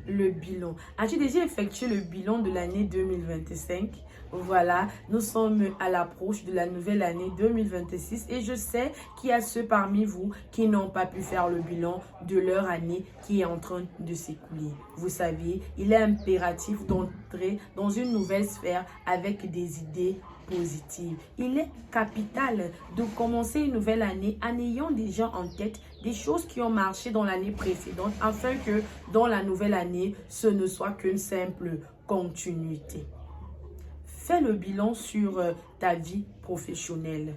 le bilan. As-tu déjà effectué le bilan de l'année 2025? Voilà, nous sommes à l'approche de la nouvelle année 2026 et je sais qu'il y a ceux parmi vous qui n'ont pas pu faire le bilan de leur année qui est en train de s'écouler. Vous savez, il est impératif d'entrer dans une nouvelle sphère avec des idées positive. Il est capital de commencer une nouvelle année en ayant déjà en tête des choses qui ont marché dans l'année précédente afin que dans la nouvelle année, ce ne soit qu'une simple continuité. Fais le bilan sur ta vie professionnelle.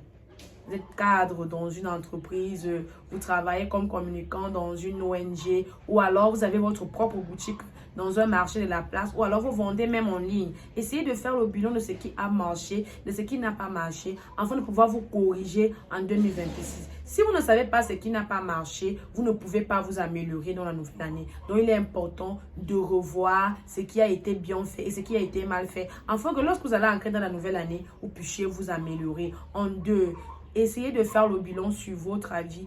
Vous êtes cadre dans une entreprise, vous travaillez comme communicant dans une ONG ou alors vous avez votre propre boutique dans un marché de la place ou alors vous vendez même en ligne. Essayez de faire le bilan de ce qui a marché, de ce qui n'a pas marché afin de pouvoir vous corriger en 2026. Si vous ne savez pas ce qui n'a pas marché, vous ne pouvez pas vous améliorer dans la nouvelle année. Donc, il est important de revoir ce qui a été bien fait et ce qui a été mal fait afin que lorsque vous allez entrer dans la nouvelle année, vous puissiez vous améliorer. En deux, essayez de faire le bilan sur votre vie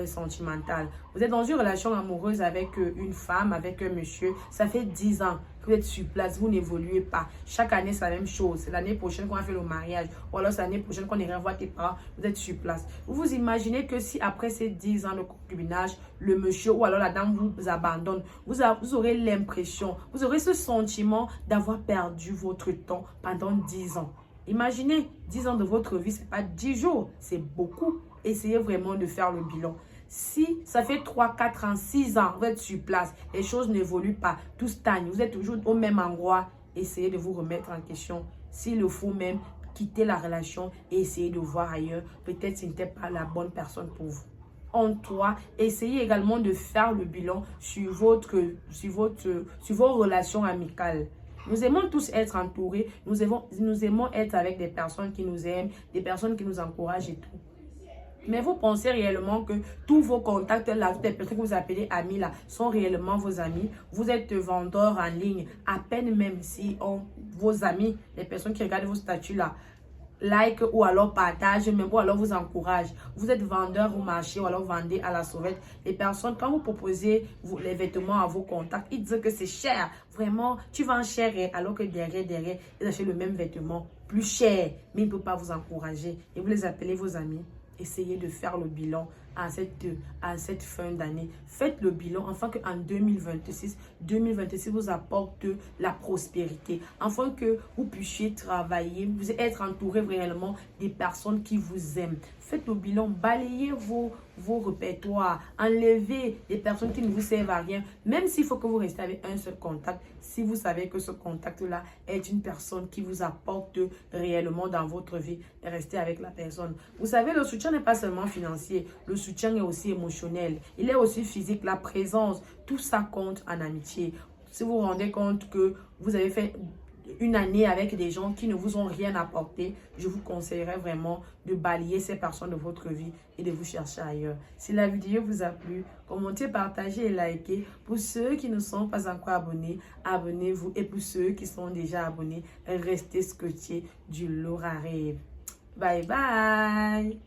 sentimentale. Vous êtes dans une relation amoureuse avec une femme, avec un monsieur. Ça fait 10 ans que vous êtes sur place, vous n'évoluez pas. Chaque année, c'est la même chose. C'est l'année prochaine qu'on va faire le mariage. Ou alors c'est l'année prochaine qu'on ira voir tes parents. Vous êtes sur place. Vous vous imaginez que si après ces 10 ans de concubinage, le monsieur ou alors la dame vous abandonne, vous aurez l'impression, vous aurez ce sentiment d'avoir perdu votre temps pendant 10 ans. Imaginez, 10 ans de votre vie, ce n'est pas 10 jours, c'est beaucoup. Essayez vraiment de faire le bilan. Si ça fait 3, 4 ans, 6 ans, vous êtes sur place, les choses n'évoluent pas, tout stagne, vous êtes toujours au même endroit, essayez de vous remettre en question. S'il le faut même, quitter la relation et essayez de voir ailleurs. Peut-être que ce n'était pas la bonne personne pour vous. En toi, essayez également de faire le bilan sur vos relations amicales. Nous aimons tous être entourés, nous aimons être avec des personnes qui nous aiment, des personnes qui nous encouragent et tout. Mais vous pensez réellement que tous vos contacts là, toutes les personnes que vous appelez amis là, sont réellement vos amis? Vous êtes vendeur en ligne, à peine même si vos amis, les personnes qui regardent vos statuts là, like ou alors partage même ou alors vous encourage. Vous êtes vendeur au marché ou alors vendez à la sauvette. Les personnes, quand vous proposez les vêtements à vos contacts, ils disent que c'est cher. Vraiment, tu vends cher alors que derrière, ils achètent le même vêtement plus cher. Mais ils ne peuvent pas vous encourager. Et vous les appelez vos amis. Essayez de faire le bilan à cette fin d'année. Faites le bilan afin qu'en 2026 vous apporte la prospérité. Afin que vous puissiez travailler, vous être entouré réellement des personnes qui vous aiment. Faites le bilan, balayez vos répertoires, enlevez les personnes qui ne vous servent à rien. Même s'il faut que vous restiez avec un seul contact, si vous savez que ce contact-là est une personne qui vous apporte réellement dans votre vie, restez avec la personne. Vous savez, le soutien n'est pas seulement financier, le soutien est aussi émotionnel, il est aussi physique, la présence, tout ça compte en amitié. Si vous vous rendez compte que vous avez fait une année avec des gens qui ne vous ont rien apporté, je vous conseillerais vraiment de balayer ces personnes de votre vie et de vous chercher ailleurs. Si la vidéo vous a plu, commentez, partagez et likez. Pour ceux qui ne sont pas encore abonnés, abonnez-vous. Et pour ceux qui sont déjà abonnés, restez scotchés du lourd à rêve. Bye bye!